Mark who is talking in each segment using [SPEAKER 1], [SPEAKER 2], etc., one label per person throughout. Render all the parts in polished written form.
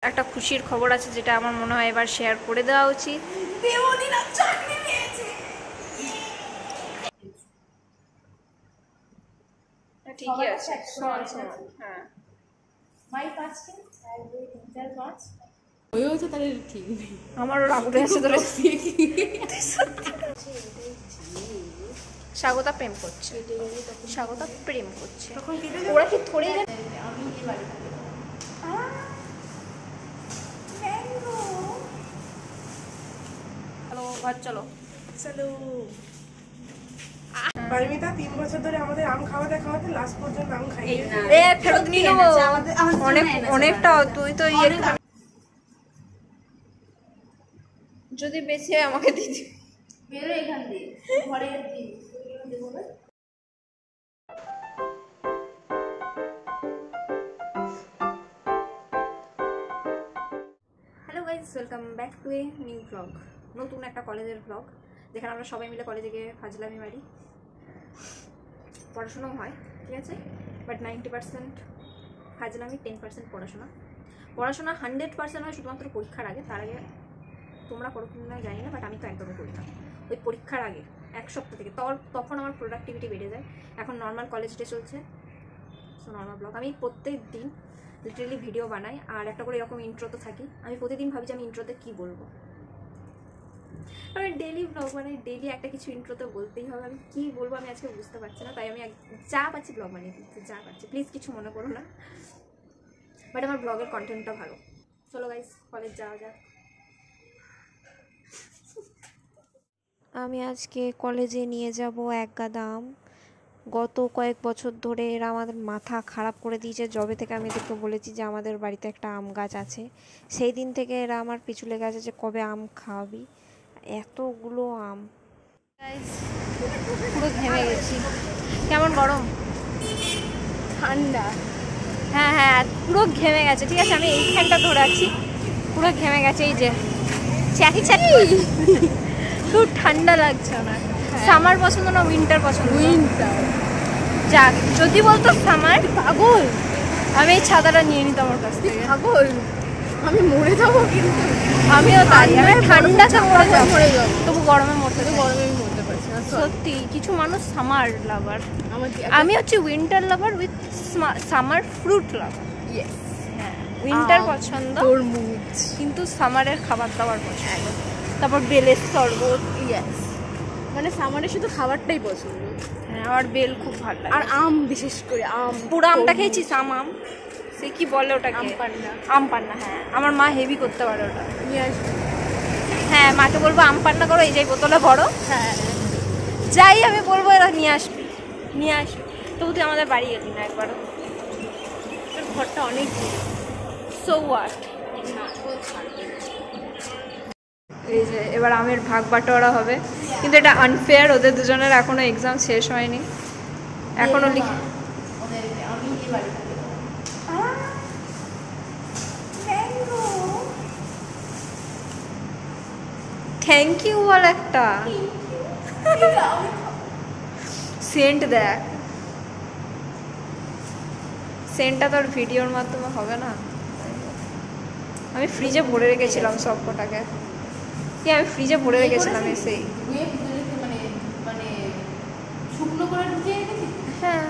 [SPEAKER 1] একটা খুশির খবর আছে যেটা আমার মনে হয় এবার শেয়ার করে দেওয়া উচিত। ঠিকই আছে, হ্যাঁ আমারও রাগ উঠে আসছে ধরে। স্বাগতা প্রেম করছে, স্বাগতা প্রেম করছে। ওরা কি থরে ঘর চলো
[SPEAKER 2] চলো। পারমিতা 3 বছর ধরে আমাদের আম খাওয়াতে খাওয়াতে লাস্ট পর্যন্ত আম খাইয়ে
[SPEAKER 1] ফেরত নিয়ে নেবো অনেকটা। তুই তো ইয়ে যদি বেশি হয় আমাকে দিদি
[SPEAKER 3] বেরো এখান দিয়ে ঘরে
[SPEAKER 1] hello guys, welcome back to a new blog. নতুন একটা কলেজের ব্লগ যেখানে আমরা সবাই মিলে কলেজে গিয়ে ফাজলামি মারি। পড়াশোনাও হয়, ঠিক আছে, বাট 90% ফাজলামি, 10% পড়াশোনা। পড়াশোনা 100% হয় শুধুমাত্র পরীক্ষার আগে। তার আগে তোমরা করো কিনা জানি না, বাট আমি তো একদমই করি না। ওই পরীক্ষার আগে 1 সপ্তাহ থেকে তখন আমার প্রোডাক্টিভিটি বেড়ে যায়। এখন নর্মাল কলেজ ডে চলছে, সো নর্মাল ব্লগ। আমি প্রত্যেক দিন লিটারেলি ভিডিও বানাই আর একটা করে এরকম ইন্ট্রোতে থাকি। আমি প্রতিদিন ভাবি যে আমি ইন্ট্রোতে কী বলবো। আমি ডেলি ব্লগ বানাই, ডেলি একটা কিছু ইন্ট্রোতে বলতেই হবে। আমি কী বলবো আমি আজকে বুঝতে পারছি না, তাই আমি যা পাচ্ছি ব্লগ বানিয়ে দিচ্ছি, যা পাচ্ছি। প্লিজ কিছু মনে করো না, বাট আমার ব্লগের কন্টেন্টটা ভালো। চলো গাইস, কলেজ যাওয়া যাক।
[SPEAKER 4] আমি আজকে কলেজে নিয়ে যাব এক গাদা আম। গত কয়েক বছর ধরে এরা আমাদের মাথা খারাপ করে দিয়েছে। যবে থেকে আমি এদেরকে বলেছি যে আমাদের বাড়িতে একটা আম গাছ আছে, সেই দিন থেকে এরা আমার পিছু লেগে আছে যে কবে আম খাওয়াবি। এতগুলো আম,
[SPEAKER 1] পুরো ঘেমে গেছি। কেমন গরম,
[SPEAKER 3] ঠান্ডা।
[SPEAKER 1] হ্যাঁ হ্যাঁ পুরো ঘেমে গেছে। ঠিক আছে, আমি এই ফ্যানটা ধরে আছি, পুরো ঘেমে গেছে। এই যে চ্যাকি চ্যাকি, খুব ঠান্ডা লাগছে না। সামার পছন্দ না উইন্টার পছন্দ?
[SPEAKER 3] উইন্টার।
[SPEAKER 1] যাক, যদি বলতো সামার, পাগল আমি এই ছাতাটা নিয়ে নিতাম আমার কাছ থেকে।
[SPEAKER 3] পাগল, আমি মরে যাবো কিন্তু।
[SPEAKER 1] আমিও তাই, আমি ঠান্ডাতে মরে যাবো, তবু গরমে মরতে চাই।
[SPEAKER 3] গরমে আমি মরতে পারছি না
[SPEAKER 1] সত্যি, কিছু মানুষ সামার লাভার,
[SPEAKER 3] আমার।
[SPEAKER 1] আমি হচ্ছে winter lover with summer fruit lover.
[SPEAKER 3] Yes,
[SPEAKER 1] হ্যাঁ, উইন্টার পছন্দ
[SPEAKER 3] তরমুজ,
[SPEAKER 1] কিন্তু সামারের খাবার দাবার পছন্দ। তারপর বেলের শরবত।
[SPEAKER 3] ইয়েস, মানে সামারে শুধু খাবারটাই পছন্দ।
[SPEAKER 1] হ্যাঁ, আমার বেল খুব ভালো লাগে।
[SPEAKER 3] আর আম, বিশেষ করে আম।
[SPEAKER 1] পুরো আমটা খেয়েছিস? আম সে কি বলে ওটাকে?
[SPEAKER 3] আম পান্না।
[SPEAKER 1] আম পান্না, হ্যাঁ আমার মা হেভি করতে পারে ওটা।
[SPEAKER 3] নিয়ে আসবি?
[SPEAKER 1] হ্যাঁ, মাকে বলবো আম পান্না করো, এই যে বোতলে বড়।
[SPEAKER 3] হ্যাঁ,
[SPEAKER 1] যাই আমি বলবো এরা নিয়ে আসবি, নিয়ে আসবি। তবু তুই আমাদের বাড়ি গেলি না একবারও।
[SPEAKER 3] তোর ঘরটা অনেক
[SPEAKER 1] সো হোয়াট। এই যে এবার আমের ভাগ বাটোয়ারা হবে, কিন্তু এটা আনফেয়ার। ওদের দুজনের এখনো এক্সাম শেষ হয়নি, এখনো লিখে। থ্যাংক ইউ বল একটা। সেন্ট দেখ, সেন্টটা তোর ভিডিওর মাধ্যমে হবে না। আমি ফ্রিজে ভরে রেখেছিলাম সব কটাকে। কি আমি ফ্রিজে ভরে রেখেছিলাম এসেই।
[SPEAKER 3] মানে শুকনো করে ঢুকিয়ে রেখেছি।
[SPEAKER 1] হ্যাঁ,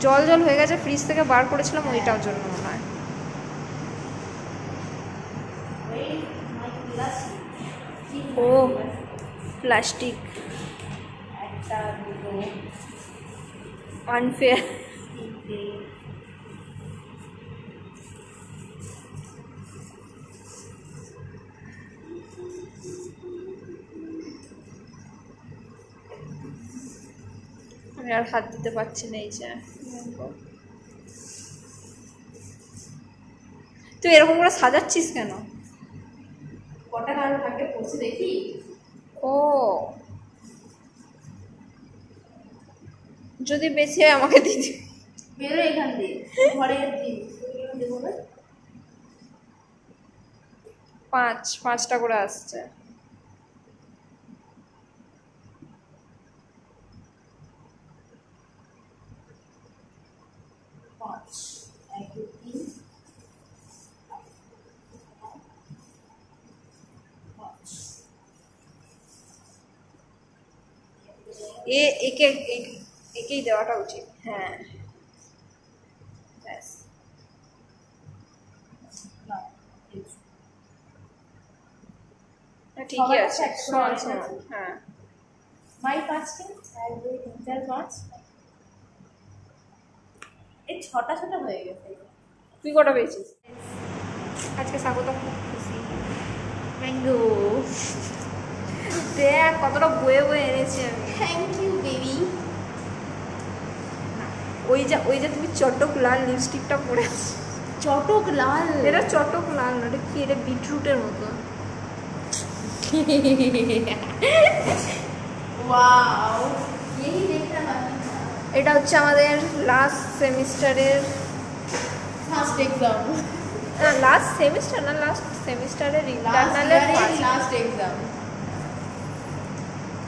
[SPEAKER 1] জল জল হয়ে গেছে, ফ্রিজ থেকে বার করেছিলাম ওইটার জন্য মনে হয়। ও প্লাস্টিক, আনফেয়ার। আমি আর হাত দিতে পারছি না। এই যে তুই এরকম করে সাজাচ্ছিস কেন?
[SPEAKER 3] কটা কারো থাকে পড়ছে দেখি।
[SPEAKER 1] ও, যদি বেশি হয় আমাকে দিদি।
[SPEAKER 3] বেরো এখান দিয়ে ঘরে
[SPEAKER 1] পাঁচটা করে আসছে। একেই দেওয়াটা উচিত। হ্যাঁ ব্যাস। ঠিকই আছে, সমান সমান। হ্যাঁ
[SPEAKER 3] মাই 5টি 1 2 3 4 5 এই 6টা 6টা হয়ে গেছে।
[SPEAKER 1] তুই কটা পেয়েছিস? আজকে স্বাগত খুব খুশি। ম্যাঙ্গো দেখ কতটা বয়ে বয়ে এনেছি আমি।
[SPEAKER 3] Thank you baby.
[SPEAKER 1] ওই যে তুমি চটক লাল লিপস্টিকটা পরে আছো।
[SPEAKER 3] চটক লাল?
[SPEAKER 1] এটা চটক লাল না, এটা কি? এটা বিটরুটের মতো।
[SPEAKER 3] ওয়াও यही देखना बाकी था।
[SPEAKER 1] এটা হচ্ছে আমাদের লাস্ট সেমিস্টারের
[SPEAKER 3] ফার্স্ট এক্সাম।
[SPEAKER 1] না লাস্ট সেমিস্টার না, লাস্ট সেমিস্টারের ইন্টারনালের
[SPEAKER 3] লাস্ট এক্সাম।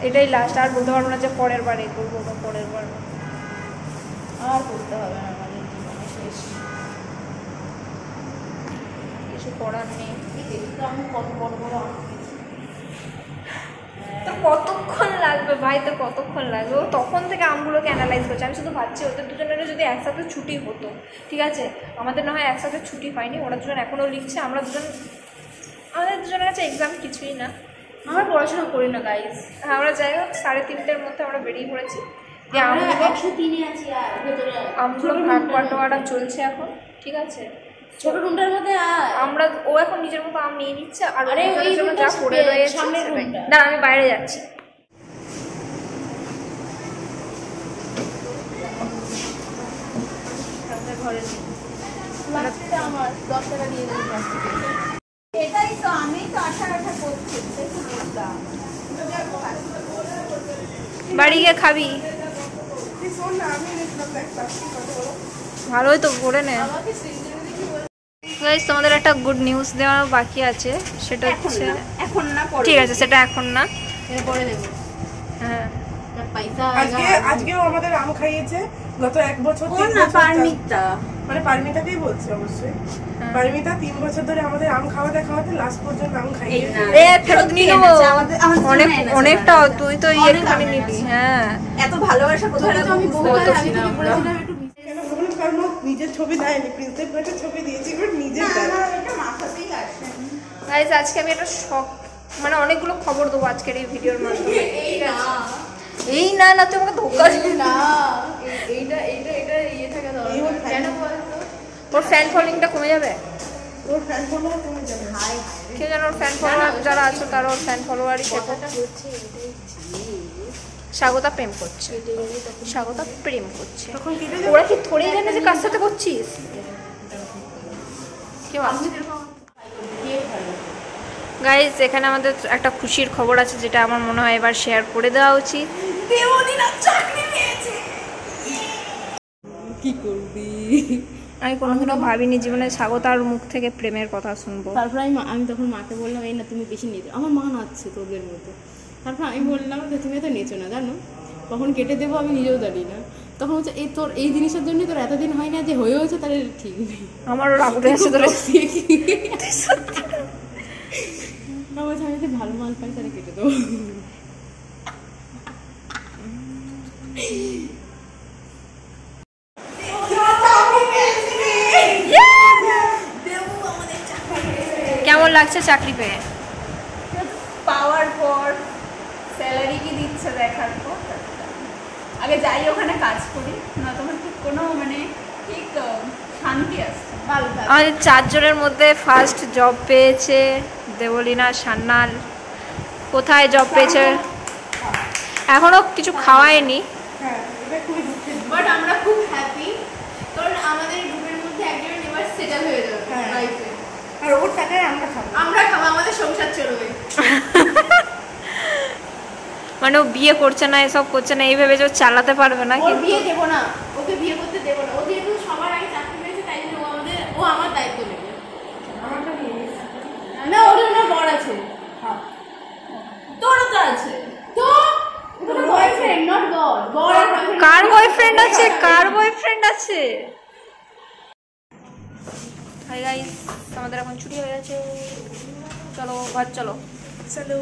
[SPEAKER 1] এটাই লাস্ট। আর বলতে পারবো না যে পরের বার এই করবো বা পরের বার
[SPEAKER 3] আর করতে হবে না, আমাদের জীবনে শেষ।
[SPEAKER 1] কিছু করার নেই।
[SPEAKER 3] দেখতে আমি কত বড় বড়
[SPEAKER 1] তো কতক্ষণ লাগবে ভাই, তো কতক্ষণ লাগবে? ও তখন থেকে আমগুলোকে অ্যানালাইজ করছে। আমি শুধু ভাবছি ওদের দুজনের যদি একসাথে ছুটি হতো, ঠিক আছে, আমাদের না হয় একসাথে ছুটি পাইনি, ওরা দুজন এখনও লিখছে, আমাদের দুজনের কাছে এক্সাম কিছুই না।
[SPEAKER 3] আমরা পড়াশোনা করি না গাইস।
[SPEAKER 1] আমরা যাই হোক 3:30-র মধ্যে আমরা বেরিয়ে পড়েছি। যে
[SPEAKER 3] আমরা
[SPEAKER 1] আমগুলো
[SPEAKER 3] 103 এ আছি আর ভেতরে
[SPEAKER 1] আমগুলো ভাগ বাটোয়ারা চলছে এখন, ঠিক আছে।
[SPEAKER 3] ছোট রুমটার মধ্যে
[SPEAKER 1] ও এখন নিজের মতো আম নিয়ে নিচ্ছে, আর
[SPEAKER 3] আরে
[SPEAKER 1] ওই
[SPEAKER 3] ওই
[SPEAKER 1] জন্য
[SPEAKER 3] রুমটা
[SPEAKER 1] যা পড়ে রয়েছে
[SPEAKER 3] সামনের রুমটা।
[SPEAKER 1] না, আমি বাইরে যাচ্ছি। ঘরে
[SPEAKER 3] প্লাস্টিকটা আমার 10 টাকা দিয়ে দেব প্লাস্টিকে। এটাই তো আমি তো আশা করছি।
[SPEAKER 1] বাড়ি গিয়ে খাবি?
[SPEAKER 2] শোন না, আমি দেখলাম দেখ প্লাস্টিক কত বড়।
[SPEAKER 1] ভালোই তো ভরে নে।
[SPEAKER 3] আমাকে সৃজনশীল কি বল?
[SPEAKER 1] গাইস তোমাদের একটা গুড নিউজ দেওয়া বাকি আছে, সেটা হচ্ছে
[SPEAKER 3] এখন না পরে।
[SPEAKER 1] ঠিক আছে, সেটা এখন না।
[SPEAKER 3] এটা পরে দেব।
[SPEAKER 1] হ্যাঁ
[SPEAKER 3] পয়সা
[SPEAKER 2] আজকেও আমাদের আম খাইয়েছে গত 1 বছর।
[SPEAKER 3] ও না পারমিতা,
[SPEAKER 2] মানে পারমিতাকেই বলছি অবশ্যই। পারমিতা 3 বছর ধরে আমাদের আম খাওয়াতে লাস্ট পর্যন্ত আম খাইয়েছে।
[SPEAKER 1] এ ফেরত নিয়ে নেবো। অনেকটা তুই তো এখানে নিবি। হ্যাঁ
[SPEAKER 3] এত ভালোবাসা কোথায় রাখবো? আমি বহুবার আগে থেকে বলেছিলাম একটু
[SPEAKER 2] কেন বলুন, কারণ ও নিজের ছবি দেয়নি, প্রিন্সেপ ঘাটের ছবি দিয়েছি, বাট নিজের দেয়।
[SPEAKER 3] এটা মাথাতেই আসে।
[SPEAKER 1] গাইস আজকে আমি একটা শখ, মানে অনেকগুলো খবর দেবো আজকের এই ভিডিওর মাধ্যমে। এই না না, তুই আমাকে ধোকা দিবি
[SPEAKER 3] না। এইটা ইয়ে থাকা দরকার। কেন বলতো?
[SPEAKER 1] ওর ফ্যান ফলোইংটা কমে যাবে।
[SPEAKER 2] ওর ফ্যান ফলোয়ার কমে যাবে।
[SPEAKER 3] হাই
[SPEAKER 1] কেউ যেন ওর ফ্যান ফলোয়ার যারা আছে তারা ওর ফ্যান ফলোয়ারই থেকো।
[SPEAKER 3] হচ্ছে এটাই
[SPEAKER 1] স্বাগতা প্রেম করছে, স্বাগতা প্রেম করছে।
[SPEAKER 2] তখন কেটে
[SPEAKER 1] ওরা কি থোড়েই জানে যে কার সাথে করছিস? কেউ আসছে? গাইজ এখানে আমাদের একটা খুশির খবর আছে, যেটা আমার মনে হয় এবার শেয়ার করে দেওয়া উচিত।
[SPEAKER 3] দেবনীরা চাকরি পেয়েছে। কি করবি?
[SPEAKER 1] আমি কোনোদিনও ভাবিনি জীবনে স্বাগতার মুখ থেকে প্রেমের কথা শুনবো।
[SPEAKER 3] তারপর আমি তখন মাকে বললাম, এই না তুমি বেশি নেচো, আমার মা নাচছে তোদের মতো। তারপর আমি বললাম যে তুমি এত নেচো না, জানো কখন কেটে দেবো আমি নিজেও জানি না। তখন হচ্ছে এই তোর এই জিনিসের জন্যই তোর এতদিন হয় না, যে হয়েওছে তাহলে ঠিক নেই।
[SPEAKER 1] আমারও রাগ উঠে আসছে তোর।
[SPEAKER 3] আমার আমি যদি ভালো মাল পাই তাহলে কেটে দেবো।
[SPEAKER 1] কেমন লাগছে চাকরি পেয়ে?
[SPEAKER 3] পাওয়ার পর স্যালারি কি দিচ্ছে দেখার পর আগে যাই ওখানে কাজ করি না, তখন ঠিক কোনো মানে ঠিক শান্তি আসছে। ভালো থাকে।
[SPEAKER 1] আমাদের 4 জনের মধ্যে ফার্স্ট জব পেয়েছে দেবলীনা সান্যাল। কোথায় জব পেয়েছে এখনো কিছু খাওয়ায়নি।
[SPEAKER 2] হ্যাঁ, এটা খুবই দুঃখের।
[SPEAKER 3] বাট আমরা খুব হ্যাপি, কারণ আমাদের গ্রুপের মধ্যে একজন এবার সেটেল হয়ে যাবে লাইফে।
[SPEAKER 2] আর ওর টাকায় আমরা খাবো,
[SPEAKER 3] আমাদের সংসার চলবে।
[SPEAKER 1] মানে ও বিয়ে করছে না, এসব করছে না, এই ভেবে যে ও চালাতে পারবে না।
[SPEAKER 3] ওর
[SPEAKER 1] কিন্তু
[SPEAKER 3] বিয়ে দেবো না, ওকে বিয়ে করতে দেবো না। ও যেহেতু সবার আগে চাকরি পেয়েছে, তাই জন্য ও আমার দায়িত্ব নেবে।
[SPEAKER 2] আমারটা নিয়ে নিস।
[SPEAKER 3] না, ওর জন্য বর আছে।
[SPEAKER 2] হ্যাঁ,
[SPEAKER 3] তোরও তো আছে। তো ওটা বয়ফ্রেন্ড, নট বর। বর আর boyfriend।
[SPEAKER 1] কার বয়ফ্রেন্ড আছে? কার বয়ফ্রেন্ড আছে? হাই গাইস, আমাদের এখন ছুটি হয়ে গেছে, চলো ঘর চলো।
[SPEAKER 2] চলো।